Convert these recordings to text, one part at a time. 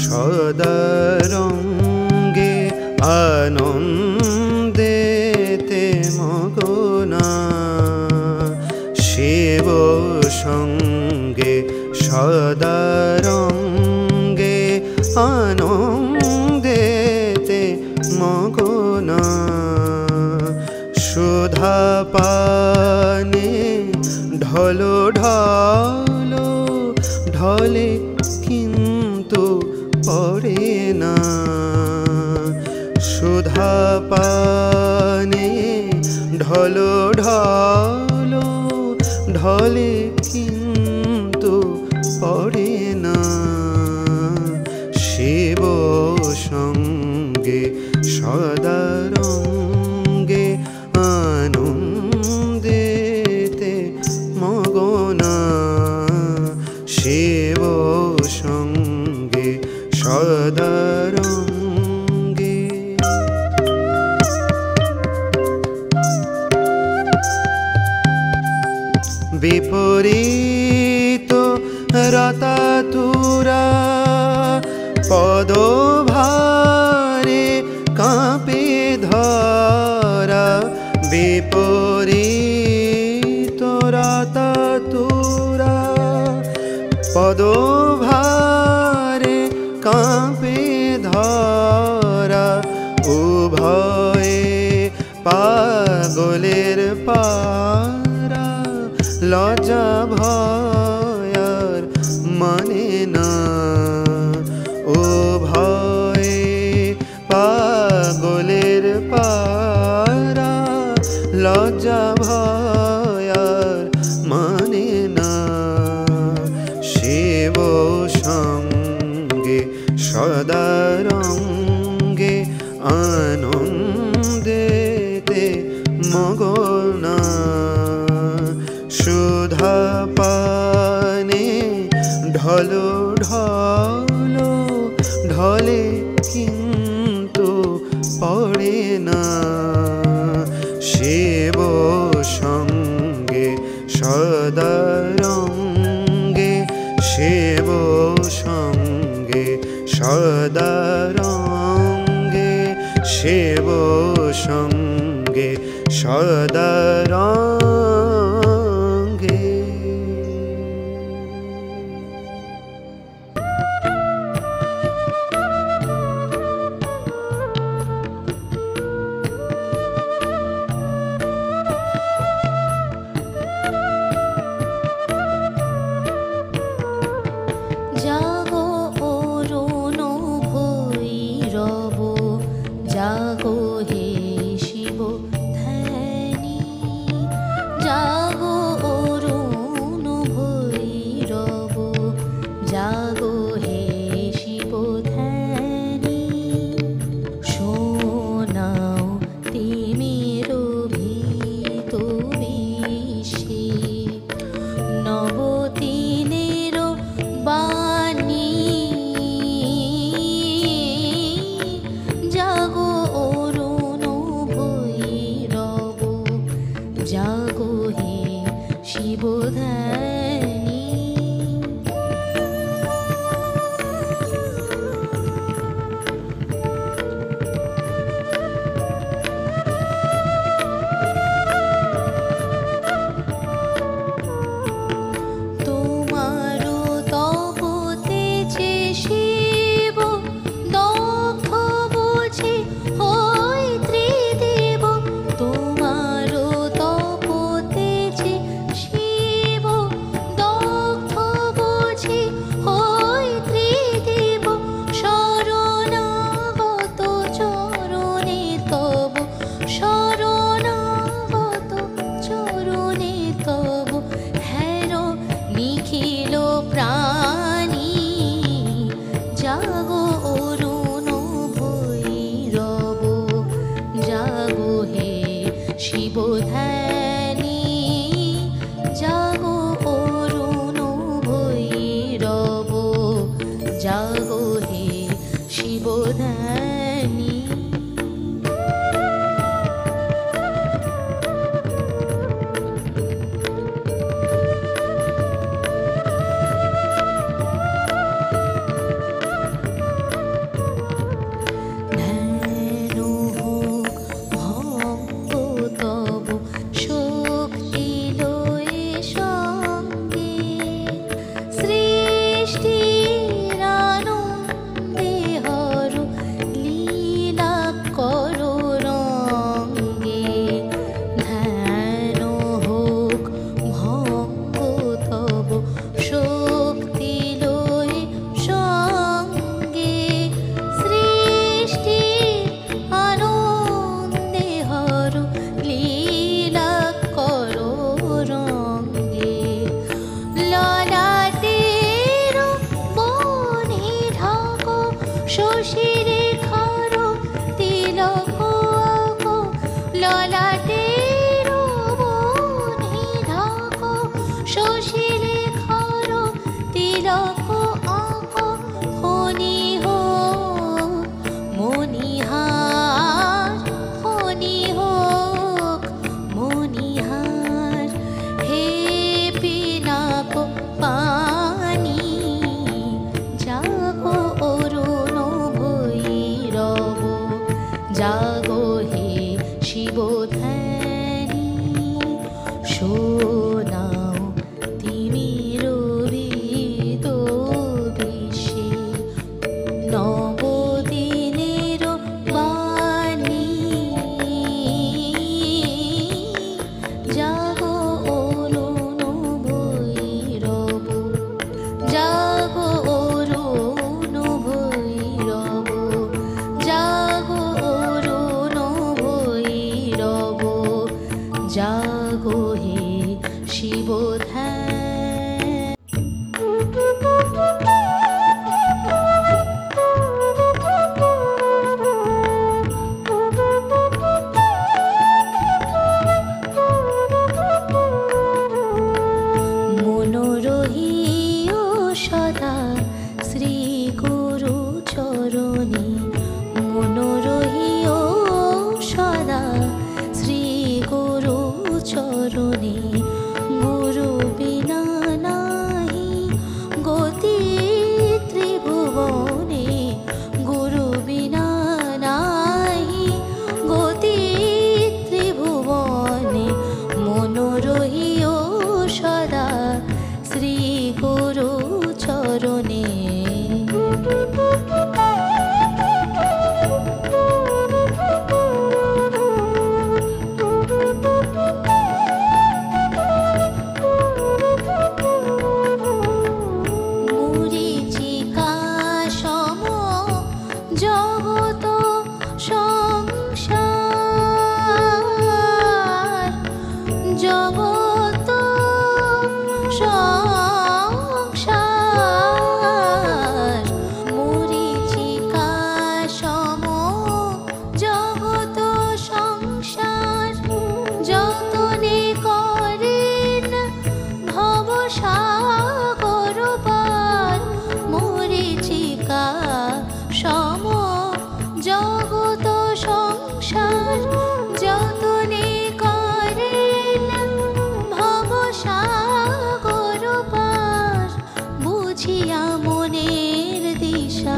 সদা রঙ্গে আনন্দেতে মগনা শিব সঙ্গে সদা রঙ্গে আনন্দেতে মগনা সুধা পানে ঢলো ঢলো ঢলে কিন্তু পড়ে না সুধা পানে ঢলো ঢলো ঢলে কিন্তু পড়ে না শিব সঙ্গে সদা রঙ্গে আনন্দেতে মগনা শিব সঙ্গে সদা রঙ্গে বিপরীত রতাতুরা পদভারে কাঁপে ধরা বিপরীত রতাতুরা পদভারে কাঁপে ধরা উভয়ে পাগলের পারা লজ্জা ভয়ার মানে না উভয়ে পাগলের পারা লজ্জা ভয়ার মানে না শিব সঙ্গে সদা রঙ্গে আনন্দেতে মগনা সুধা পানে ঢলো ঢলো ঢলে কিন্তু পড়ে না শিব সঙ্গে সদা রঙ্গে শিব সঙ্গে সদা রঙ্গে শিব সঙ্গে সদা রঙ্গে জাগো অরুণ ভৈরব জাগো হে শিব ধ্যানী জাগো অরুণ ভৈরব জাগো হে শিব ধ্যানী শোনাও তিমির ভীত বিষে নবতিনের বাণী জাগো অরুণ ভৈরব জাগো হে শিব ধ্যানী তোমারো তপতে যে শিব দক্ষ বুঝি হই ত্রিদেব তোমারো তপতে যে শিব দক্ষ বুঝি হই ত্রিদেব শরণাগত চরণে তব শরণাগত চরণে তব হেরো নিখিল প্রাণী জাগো অরুণ ভৈরব জাগো হে শিব ধ্যানী জাগো অরুণ ভৈরব জাগো হে শিব ধ্যানী শশীরেখার তিলক ললাটের বনে ঢাক শশীরেখার তিলক ফণি হোক মণিহার ফণি হোক মণিহার হে পিনাক পানি জাগো অরুণ ভৈরব জাগো হে শিবধ্যানী শোনাও তিমির ভীত বিশ্বে নবদিনের বাণী জাগো অরুণ ভৈরব জাগো অরুণ ভৈরব জাগো অরুণ ভৈরব জাগো হে শিবধ্যান মনোরহিও সদা শ্রী গুরু চরণে মনোরহিও সদা শ্রী গুরু চরণে গুরু বিনা নাহি গতি ত্রিভুবনে গুরু বিনা নাহি গতি ত্রিভুবনে মনোরহিও সদা শ্রী গুরু চরণে মরীচিকা সম জগত সংসার জগত সংসার মরীচিকা সম জগত সংসার যতনে করেন ভবসাগর পার মরীচিকা সম জগত সংসার যতনে করেন ভবসাগর পার বুঝিয়া মনের দিশা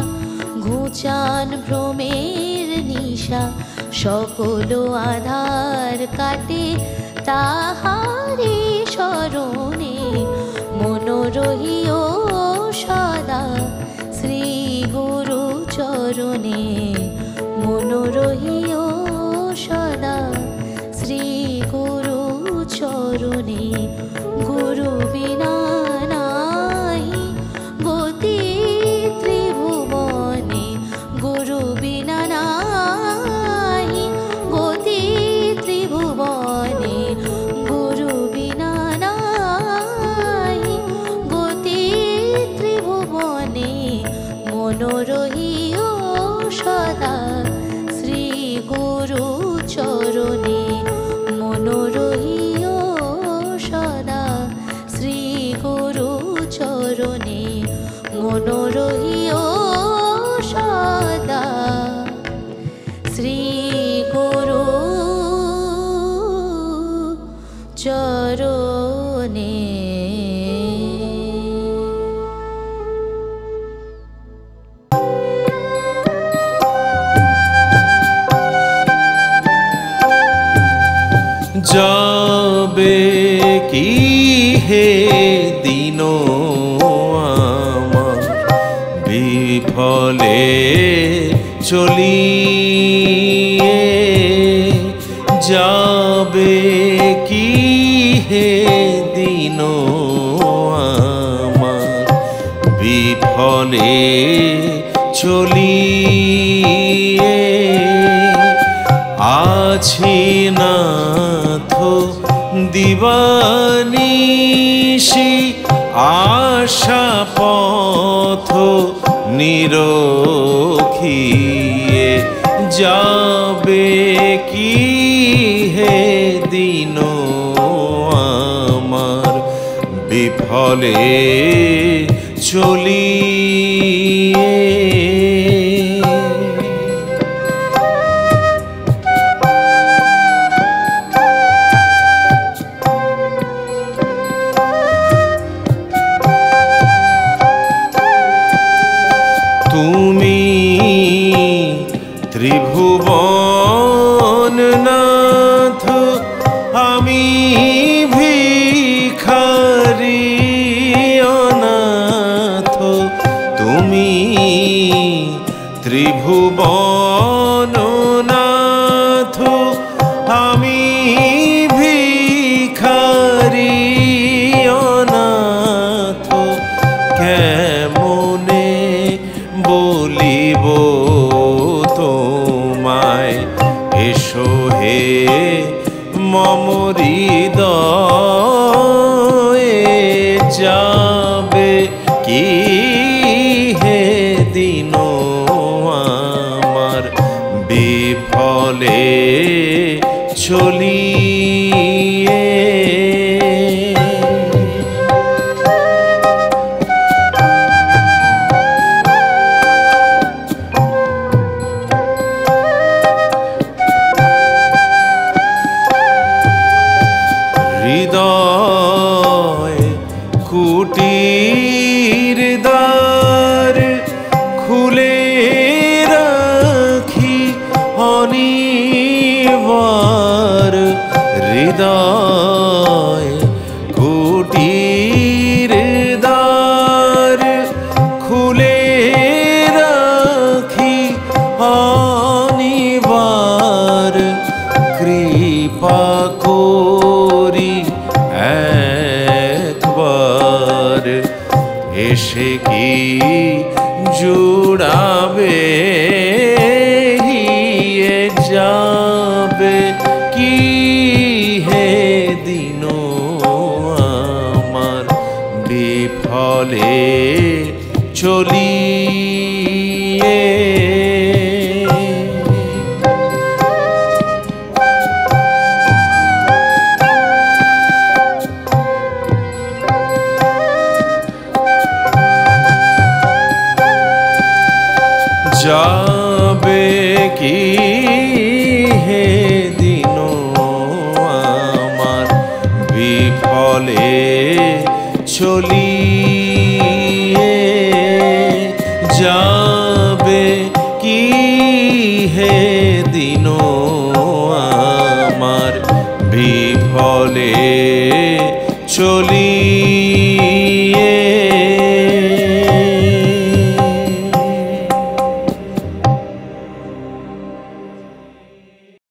ঘুচান ভ্রমের নিশা সকল আধার কাটে তাহারি শরণে মনোরহিও সদা শ্রী গুরু চরণে মনোরহিও সদা শ্রী গুরু চরণে গুরু বিনা নাহি গতি ত্রিভুবনে গুরু বিনা নাহি গতি ত্রিভুবনে গুরু বিনা নাহি গতি ত্রিভুবনে মনোরহিও সদা শ্রী গুরু চরণে মনোরহিও সদা শ্রী গুরু চরণে মনোরহিও সদা শ্রী গুরু চরণে যাবে কি হে দিন আমার বিফলে চলিয়ে যাবে কি হে দিন আমার বিফলে চলিয়ে আছি নাথ দিবানিশি আশা পথ নিরখি যাবে কি হে দিন আমার বিফলে চলিয়ে। তুমি ত্রিভুবন নাথ আমি ভিখারি অনাথ। তুমি ত্রিভুবন নাথ আমি ভিখারি অনাথ। কেমনে বলিব তোমায় এসো হে মম হৃদয়ে। যাবে কি হে দিন আমার বিফলে চলিয়ে। হৃদয় কুটির দ্বার খুলে রাখি অনিবার। হৃদয় কুটির দ্বার খুলে রাখি অনিবার। কৃপা করি একবার এসে কি জুড়াবে হিয়ে। যাবে কি হে দিন আমার বিফলে চলিয়ে। যাবে কি হে দিন আমার বিফলে চলিয়ে। যাবে কি হে দিন আমার বিফলে চলিয়ে।